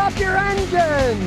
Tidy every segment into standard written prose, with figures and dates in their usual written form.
off your engine!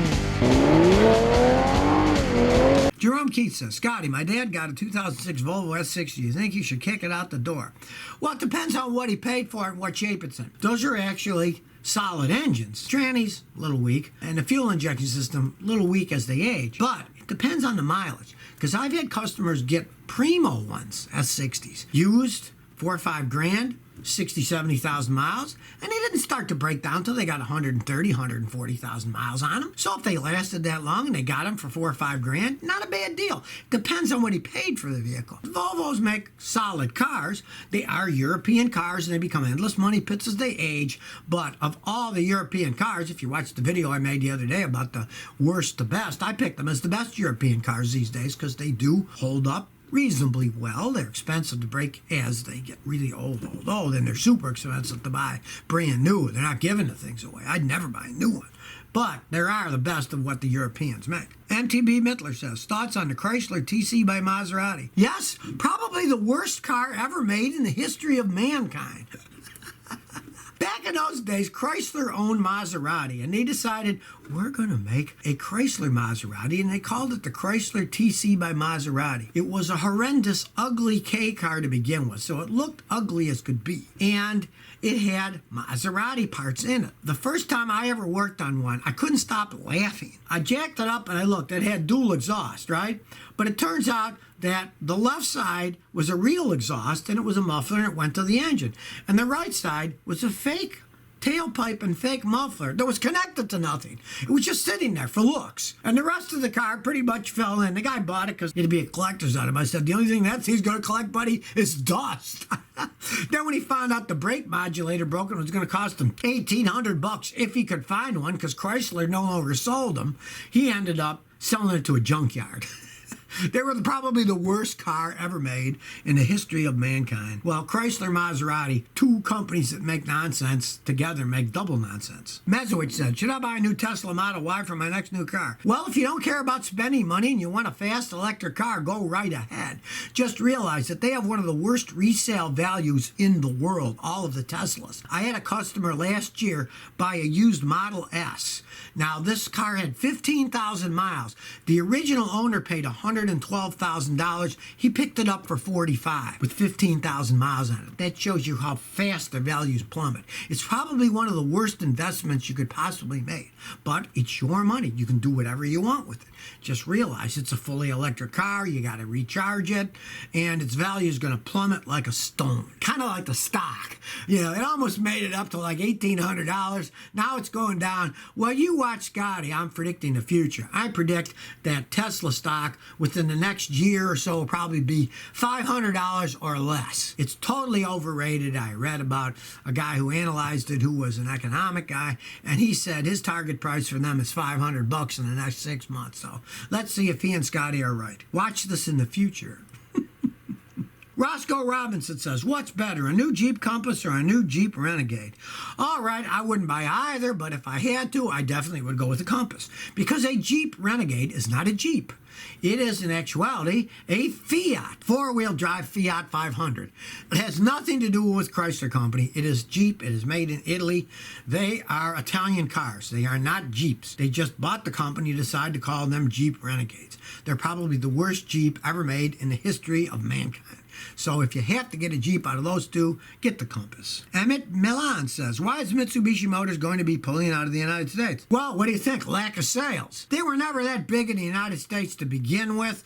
Jerome Keith says, Scotty, my dad got a 2006 Volvo S60. You think you should kick it out the door? Well, it depends on what he paid for it and what shape it's in. Those are actually solid engines. Trannies, a little weak, and the fuel injection system, a little weak as they age. But it depends on the mileage, because I've had customers get primo ones, S60s, used, 4 or 5 grand, 60, 70,000 miles, and they didn't start to break down until they got 130, 140,000 miles on them. So if they lasted that long and they got them for 4 or 5 grand, not a bad deal. Depends on what he paid for the vehicle. Volvos make solid cars. They are European cars and they become endless money pits as they age. But of all the European cars, if you watched the video I made the other day about the worst to best, I picked them as the best European cars these days because they do hold up reasonably well. They're expensive to break as they get really old, and they're super expensive to buy brand new. They're not giving the things away. I'd never buy a new one. But there are the best of what the Europeans make. MTB Mittler says, thoughts on the Chrysler TC by Maserati? Yes, probably the worst car ever made in the history of mankind. Back in those days, Chrysler owned Maserati, and they decided, we're going to make a Chrysler Maserati, and they called it the Chrysler TC by Maserati. It was a horrendous, ugly K car to begin with, so it looked ugly as could be. And it had Maserati parts in it. The first time I ever worked on one, I couldn't stop laughing. I jacked it up and I looked. It had dual exhaust, right? But it turns out that the left side was a real exhaust and it was a muffler and it went to the engine. And the right side was a fake tailpipe and fake muffler that was connected to nothing. It was just sitting there for looks. And the rest of the car pretty much fell in. The guy bought it because it'd be a collector's item. I said, the only thing he's going to collect, buddy, is dust. Then when he found out the brake modulator broke, it was going to cost him $1,800 if he could find one because Chrysler no longer sold them. He ended up selling it to a junkyard. They were probably the worst car ever made in the history of mankind. Well, Chrysler, Maserati, two companies that make nonsense together make double nonsense. Mezowich said, should I buy a new Tesla Model Y for my next new car? Well, if you don't care about spending money and you want a fast electric car, go right ahead. Just realize that they have one of the worst resale values in the world, all of the Teslas. I had a customer last year buy a used Model S. Now, this car had 15,000 miles. The original owner paid $112,000. He picked it up for $45,000 with 15,000 miles on it. That shows you how fast their values plummet. It's probably one of the worst investments you could possibly make, but it's your money. You can do whatever you want with it. Just realize it's a fully electric car. You got to recharge it, and its value is going to plummet like a stone. Kind of like the stock. You know, it almost made it up to like $1,800. Now it's going down. Well, you watch Scotty. I'm predicting the future. I predict that Tesla stock within the next year or so will probably be $500 or less. It's totally overrated. I read about a guy who analyzed it who was an economic guy, and he said his target price for them is $500 in the next 6 months. So let's see if he and Scotty are right. Watch this in the future. Roscoe Robinson says, what's better, a new Jeep Compass or a new Jeep Renegade? All right, I wouldn't buy either, but if I had to, I definitely would go with the Compass. Because a Jeep Renegade is not a Jeep. It is, in actuality, a Fiat, four-wheel drive Fiat 500. It has nothing to do with Chrysler Company. It is Jeep. It is made in Italy. They are Italian cars. They are not Jeeps. They just bought the company and decided to call them Jeep Renegades. They're probably the worst Jeep ever made in the history of mankind. So if you have to get a Jeep out of those two, get the Compass. Emmett Milan says, why is Mitsubishi Motors going to be pulling out of the United States? Well, what do you think? Lack of sales. They were never that big in the United States to begin with.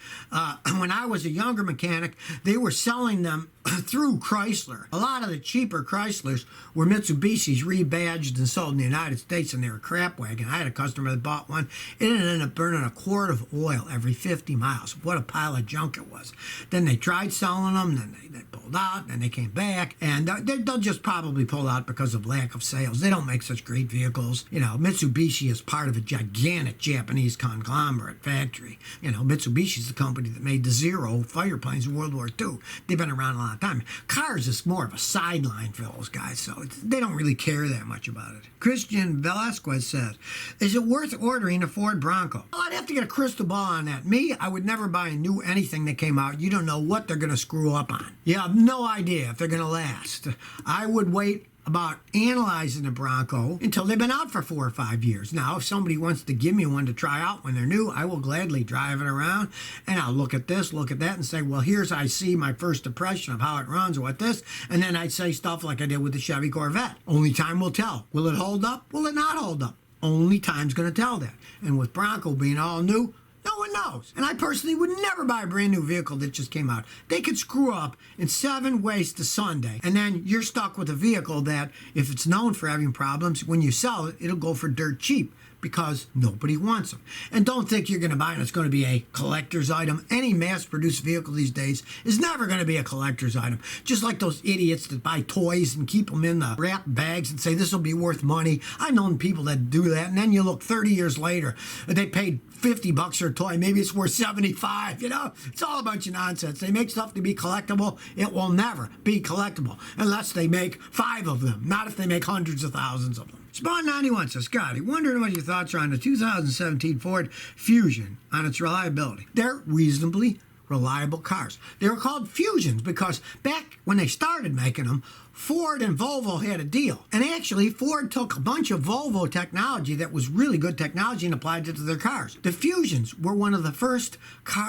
When I was a younger mechanic, they were selling them through Chrysler. A lot of the cheaper Chryslers were Mitsubishis rebadged and sold in the United States, and they were crap wagon. I had a customer that bought one. It ended up burning a quart of oil every 50 miles. What a pile of junk it was. Then they tried selling them, then they pulled out, then they came back, and they'll just probably pull out because of lack of sales. They don't make such great vehicles. You know, Mitsubishi is part of a gigantic Japanese conglomerate factory. You know, Mitsubishi's the company that made the Zero fighter planes in World War II. They've been around a long time. Cars is more of a sideline for those guys, so they don't really care that much about it. Christian Velasquez says, is it worth ordering a Ford Bronco? Well, I'd have to get a crystal ball on that. Me, I would never buy a new anything that came out. You don't know what they're going to screw up on. You have no idea if they're going to last. I would wait about analyzing the Bronco until they've been out for 4 or 5 years. Now, if somebody wants to give me one to try out when they're new, I will gladly drive it around, and I'll look at this, look at that, and say, well, here's I see my first impression of how it runs or what this, and then I'd say stuff like I did with the Chevy Corvette. Only time will tell. Will it hold up? Will it not hold up? Only time's going to tell that. And with Bronco being all new, no one knows. And I personally would never buy a brand new vehicle that just came out. They could screw up in 7 ways to Sunday. And then you're stuck with a vehicle that, if it's known for having problems, when you sell it, it'll go for dirt cheap because nobody wants them. And don't think you're going to buy it. It's going to be a collector's item. Any mass-produced vehicle these days is never going to be a collector's item. Just like those idiots that buy toys and keep them in the wrapped bags and say this will be worth money. I've known people that do that, and then you look 30 years later, they paid $50 for a toy. Maybe it's worth 75. You know, it's all a bunch of nonsense. They make stuff to be collectible. It will never be collectible unless they make 5 of them. Not if they make hundreds of thousands of them. Spawn 91 says, Scotty, wondering what your thoughts are on the 2017 Ford Fusion on its reliability. They're reasonably reliable cars. They were called Fusions because back when they started making them, Ford and Volvo had a deal. And actually, Ford took a bunch of Volvo technology that was really good technology and applied it to their cars. The Fusions were one of the first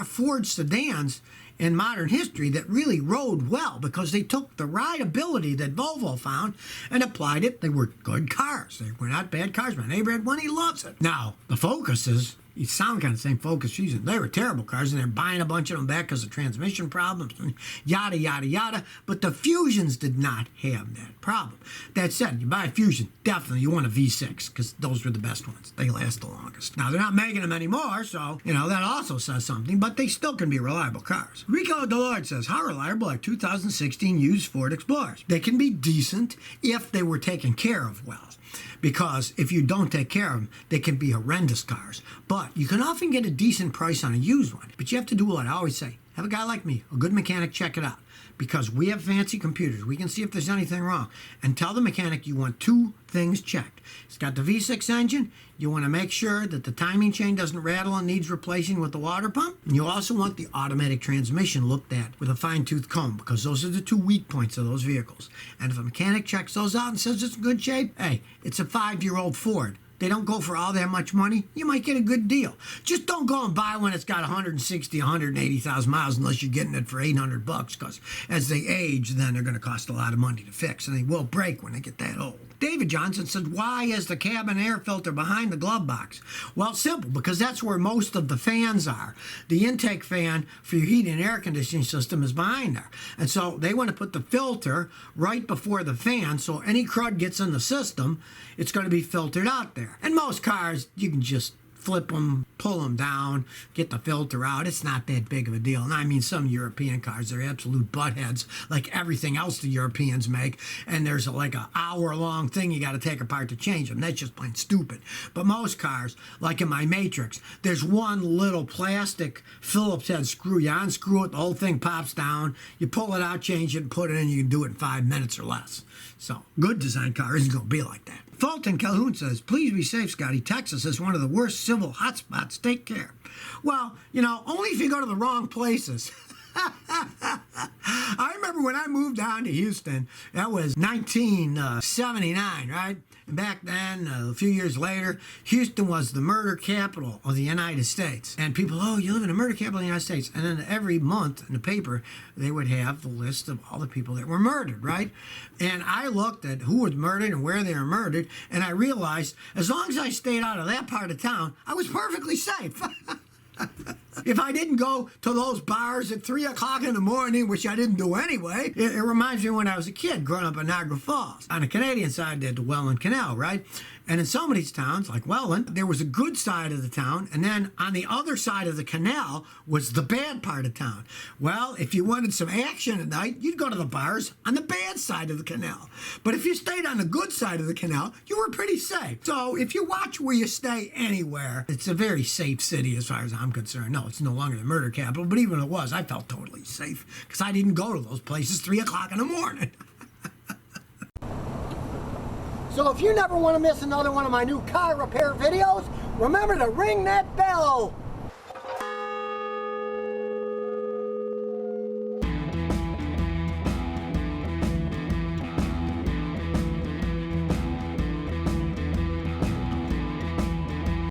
Ford sedans in modern history that really rode well because they took the rideability that Volvo found and applied it. They were good cars. They were not bad cars. My neighbor had one. He loves it. Now, the Focuses, you sound kind of the same Focus Fusion. They were terrible cars, and they're buying a bunch of them back because of transmission problems and yada, yada, yada. But the Fusions did not have that problem. That said, you buy a Fusion, definitely you want a V6 because those were the best ones. They last the longest. Now, they're not making them anymore, so, you know, that also says something, but they still can be reliable cars. Rico Delord says, how reliable are 2016 used Ford Explorers? They can be decent if they were taken care of well. Because if you don't take care of them, they can be horrendous cars. But you can often get a decent price on a used one. But you have to do what I always say. Have a guy like me, a good mechanic, check it out. Because we have fancy computers. We can see if there's anything wrong. And tell the mechanic you want 2 things checked. It's got the V6 engine. You want to make sure that the timing chain doesn't rattle and needs replacing with the water pump. And you also want the automatic transmission looked at with a fine-tooth comb because those are the 2 weak points of those vehicles. And if a mechanic checks those out and says it's in good shape, hey, it's a 5-year-old Ford. They don't go for all that much money. You might get a good deal. Just don't go and buy one that's got 160, 180,000 miles unless you're getting it for $800 because as they age, then they're going to cost a lot of money to fix, and they will break when they get that old. David Johnson said, why is the cabin air filter behind the glove box? Well, simple, because that's where most of the fans are. The intake fan for your heating and air conditioning system is behind there. And so they want to put the filter right before the fan, so any crud gets in the system, it's going to be filtered out there. And most cars, you can just flip them, pull them down, get the filter out. It's not that big of a deal. And I mean, some European cars, they're absolute buttheads, like everything else the Europeans make. And there's like an hour-long thing you got to take apart to change them. That's just plain stupid. But most cars, like in my Matrix, there's one little plastic Phillips head screw. You unscrew it, the whole thing pops down. You pull it out, change it, and put it in. You can do it in 5 minutes or less. So, good design car isn't going to be like that. Fulton Calhoun says, please be safe, Scotty. Texas is one of the worst civil hotspots. Take care. Well, you know, only if you go to the wrong places. I remember when I moved down to Houston, that was 1979, right? And back then, a few years later, Houston was the murder capital of the United States. And people, oh, you live in a murder capital of the United States. And then every month in the paper, they would have the list of all the people that were murdered, right? And I looked at who was murdered and where they were murdered, and I realized as long as I stayed out of that part of town, I was perfectly safe. If I didn't go to those bars at 3 o'clock in the morning, which I didn't do anyway, it reminds me when I was a kid growing up in Niagara Falls. On the Canadian side, they had the Welland Canal, right? And in some of these towns, like Welland, there was a good side of the town, and then on the other side of the canal was the bad part of town. Well, if you wanted some action at night, you'd go to the bars on the bad side of the canal. But if you stayed on the good side of the canal, you were pretty safe. So if you watch where you stay anywhere, it's a very safe city as far as I'm concerned. No, it's no longer the murder capital, but even if it was, I felt totally safe because I didn't go to those places 3 o'clock in the morning. So if you never want to miss another one of my new car repair videos, remember to ring that bell.